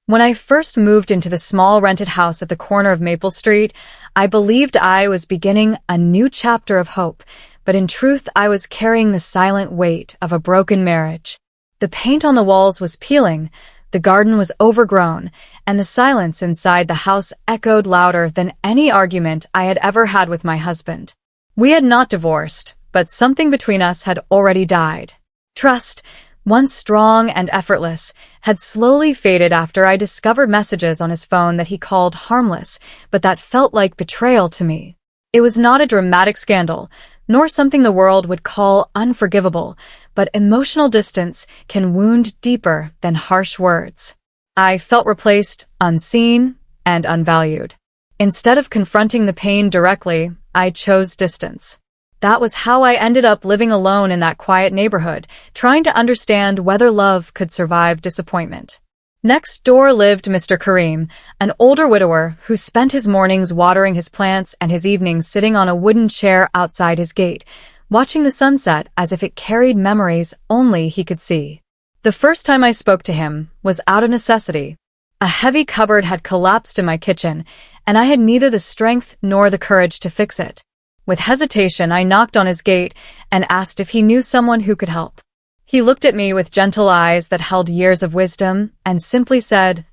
When I first moved into the small rented house at the corner of Maple Street, I believed I was beginning a new chapter of hope, but in truth I was carrying the silent weight of a broken marriage. The paint on the walls was peeling, the garden was overgrown, and the silence inside the house echoed louder than any argument I had ever had with my husband. We had not divorced, but something between us had already died. Trust, once strong and effortless, had slowly faded after I discovered messages on his phone that he called harmless, but that felt like betrayal to me. It was not a dramatic scandal, nor something the world would call unforgivable, but emotional distance can wound deeper than harsh words. I felt replaced, unseen, and unvalued. Instead of confronting the pain directly, I chose distance. That was how I ended up living alone in that quiet neighborhood, trying to understand whether love could survive disappointment. Next door lived Mr. Kareem, an older widower who spent his mornings watering his plants and his evenings sitting on a wooden chair outside his gate, watching the sunset as if it carried memories only he could see. The first time I spoke to him was out of necessity. A heavy cupboard had collapsed in my kitchen, and I had neither the strength nor the courage to fix it. With hesitation, I knocked on his gate and asked if he knew someone who could help. He looked at me with gentle eyes that held years of wisdom and simply said,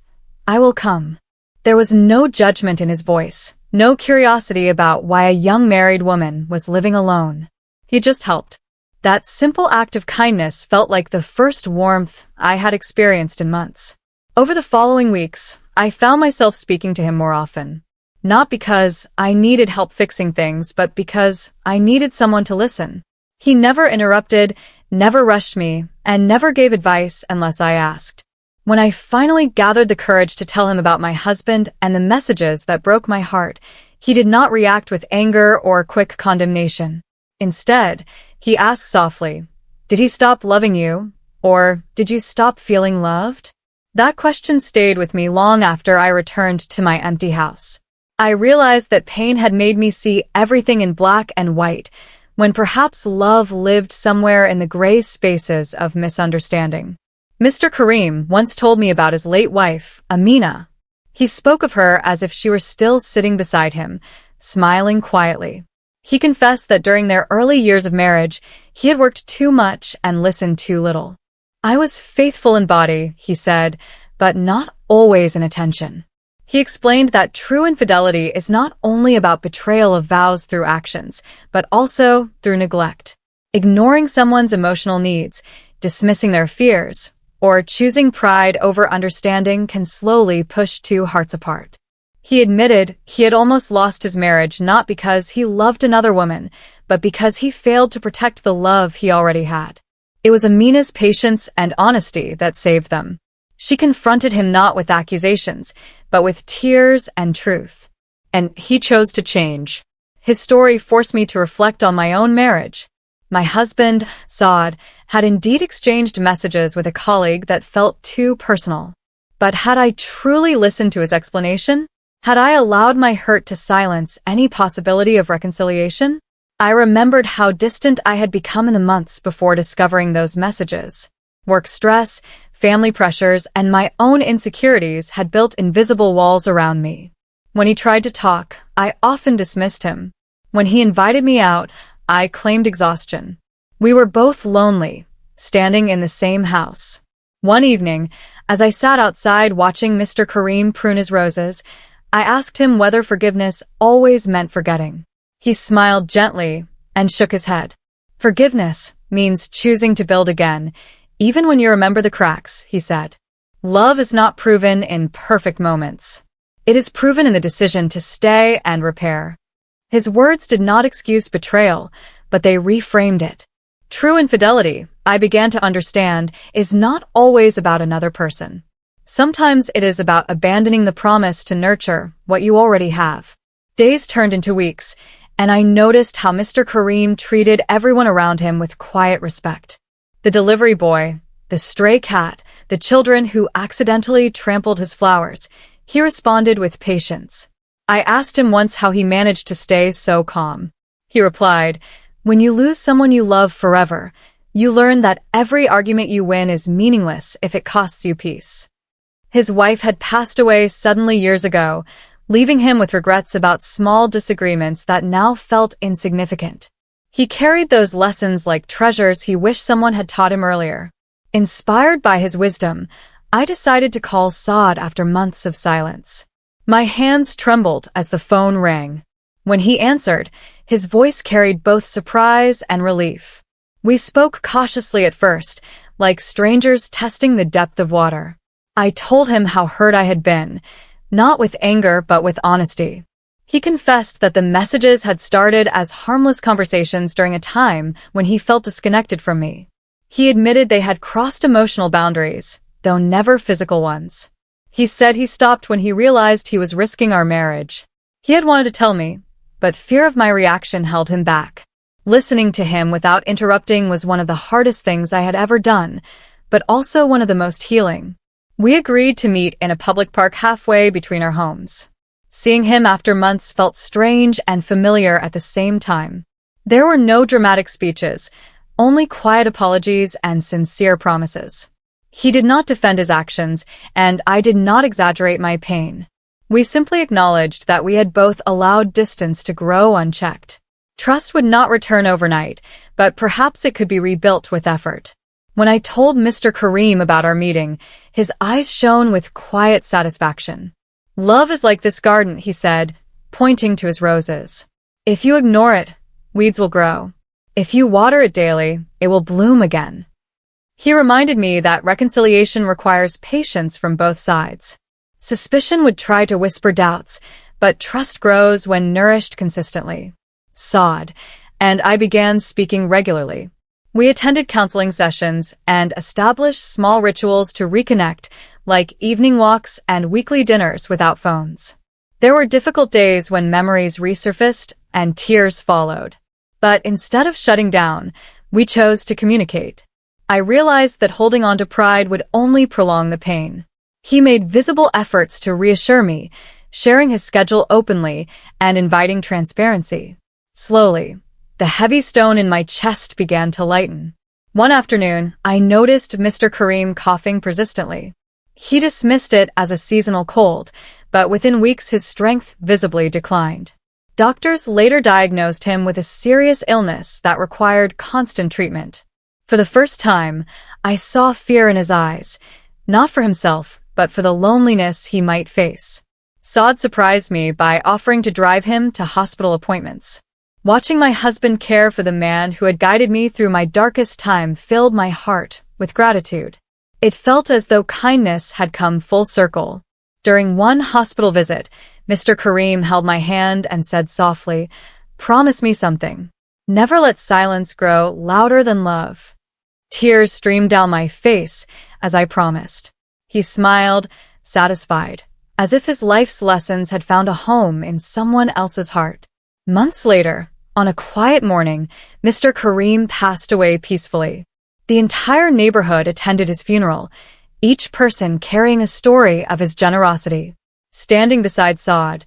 "I will come." There was no judgment in his voice, no curiosity about why a young married woman was living alone. He just helped. That simple act of kindness felt like the first warmth I had experienced in months. Over the following weeks, I found myself speaking to him more often. Not because I needed help fixing things, but because I needed someone to listen. He never interrupted, never rushed me, and never gave advice unless I asked. When I finally gathered the courage to tell him about my husband and the messages that broke my heart, he did not react with anger or quick condemnation. Instead, he asked softly, "Did he stop loving you? Or did you stop feeling loved?" That question stayed with me long after I returned to my empty house. I realized that pain had made me see everything in black and white, when perhaps love lived somewhere in the gray spaces of misunderstanding. Mr. Kareem once told me about his late wife, Amina. He spoke of her as if she were still sitting beside him, smiling quietly. He confessed that during their early years of marriage, he had worked too much and listened too little. "I was faithful in body," he said, "but not always in attention." He explained that true infidelity is not only about betrayal of vows through actions, but also through neglect. Ignoring someone's emotional needs, dismissing their fears, or choosing pride over understanding can slowly push two hearts apart. He admitted he had almost lost his marriage not because he loved another woman, but because he failed to protect the love he already had. It was Amina's patience and honesty that saved them. She confronted him not with accusations, but with tears and truth. And he chose to change. His story forced me to reflect on my own marriage. My husband, Saad, had indeed exchanged messages with a colleague that felt too personal. But had I truly listened to his explanation? Had I allowed my hurt to silence any possibility of reconciliation? I remembered how distant I had become in the months before discovering those messages. Work stress, family pressures, and my own insecurities had built invisible walls around me. When he tried to talk, I often dismissed him. When he invited me out, I claimed exhaustion. We were both lonely, standing in the same house. One evening, as I sat outside watching Mr. Kareem prune his roses, I asked him whether forgiveness always meant forgetting. He smiled gently and shook his head. "Forgiveness means choosing to build again, even when you remember the cracks," he said. "Love is not proven in perfect moments. It is proven in the decision to stay and repair." His words did not excuse betrayal, but they reframed it. True infidelity, I began to understand, is not always about another person. Sometimes it is about abandoning the promise to nurture what you already have. Days turned into weeks, and I noticed how Mr. Kareem treated everyone around him with quiet respect. The delivery boy, the stray cat, the children who accidentally trampled his flowers, he responded with patience. I asked him once how he managed to stay so calm. He replied, "When you lose someone you love forever, you learn that every argument you win is meaningless if it costs you peace." His wife had passed away suddenly years ago, leaving him with regrets about small disagreements that now felt insignificant. He carried those lessons like treasures he wished someone had taught him earlier. Inspired by his wisdom, I decided to call Saad after months of silence. My hands trembled as the phone rang. When he answered, his voice carried both surprise and relief. We spoke cautiously at first, like strangers testing the depth of water. I told him how hurt I had been, not with anger but with honesty. He confessed that the messages had started as harmless conversations during a time when he felt disconnected from me. He admitted they had crossed emotional boundaries, though never physical ones. He said he stopped when he realized he was risking our marriage. He had wanted to tell me, but fear of my reaction held him back. Listening to him without interrupting was one of the hardest things I had ever done, but also one of the most healing. We agreed to meet in a public park halfway between our homes. Seeing him after months felt strange and familiar at the same time. There were no dramatic speeches, only quiet apologies and sincere promises. He did not defend his actions, and I did not exaggerate my pain. We simply acknowledged that we had both allowed distance to grow unchecked. Trust would not return overnight, but perhaps it could be rebuilt with effort. When I told Mr. Kareem about our meeting, his eyes shone with quiet satisfaction. "Love is like this garden," he said, pointing to his roses. "If you ignore it, weeds will grow. If you water it daily, it will bloom again." He reminded me that reconciliation requires patience from both sides. Suspicion would try to whisper doubts, but trust grows when nourished consistently. Saad, and I began speaking regularly. We attended counseling sessions and established small rituals to reconnect, like evening walks and weekly dinners without phones. There were difficult days when memories resurfaced and tears followed. But instead of shutting down, we chose to communicate. I realized that holding on to pride would only prolong the pain. He made visible efforts to reassure me, sharing his schedule openly and inviting transparency. Slowly, the heavy stone in my chest began to lighten. One afternoon, I noticed Mr. Kareem coughing persistently. He dismissed it as a seasonal cold, but within weeks his strength visibly declined. Doctors later diagnosed him with a serious illness that required constant treatment. For the first time, I saw fear in his eyes, not for himself, but for the loneliness he might face. Saad surprised me by offering to drive him to hospital appointments. Watching my husband care for the man who had guided me through my darkest time filled my heart with gratitude. It felt as though kindness had come full circle. During one hospital visit, Mr. Kareem held my hand and said softly, "Promise me something. Never let silence grow louder than love." Tears streamed down my face as I promised. He smiled, satisfied, as if his life's lessons had found a home in someone else's heart. Months later, on a quiet morning, Mr. Kareem passed away peacefully. The entire neighborhood attended his funeral, each person carrying a story of his generosity. Standing beside Saad,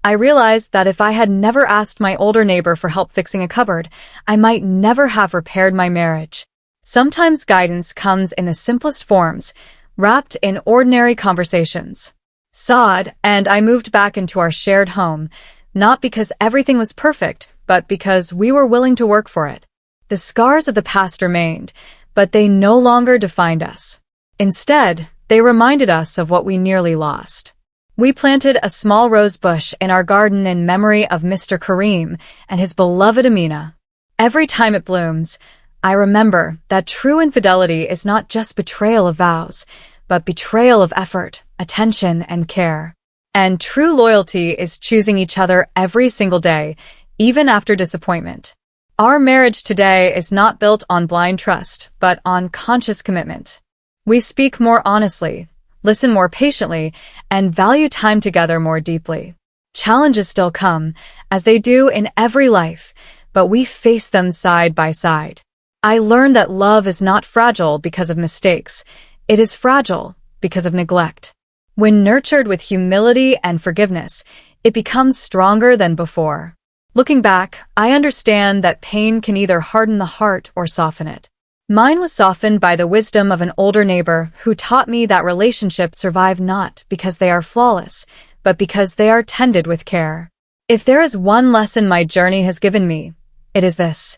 I realized that if I had never asked my older neighbor for help fixing a cupboard, I might never have repaired my marriage. Sometimes guidance comes in the simplest forms, wrapped in ordinary conversations. Saad and I moved back into our shared home, not because everything was perfect, but because we were willing to work for it. The scars of the past remained, but they no longer defined us. Instead, they reminded us of what we nearly lost. We planted a small rose bush in our garden in memory of Mr. Kareem and his beloved Amina. Every time it blooms, I remember that true infidelity is not just betrayal of vows, but betrayal of effort, attention, and care. And true loyalty is choosing each other every single day, even after disappointment. Our marriage today is not built on blind trust, but on conscious commitment. We speak more honestly, listen more patiently, and value time together more deeply. Challenges still come, as they do in every life, but we face them side by side. I learned that love is not fragile because of mistakes. It is fragile because of neglect. When nurtured with humility and forgiveness, it becomes stronger than before. Looking back, I understand that pain can either harden the heart or soften it. Mine was softened by the wisdom of an older neighbor who taught me that relationships survive not because they are flawless, but because they are tended with care. If there is one lesson my journey has given me, it is this: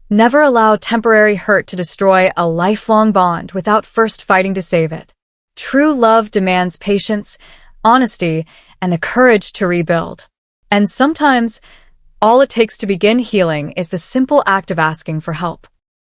never allow temporary hurt to destroy a lifelong bond without first fighting to save it. True love demands patience, honesty, and the courage to rebuild. And sometimes, all it takes to begin healing is the simple act of asking for help.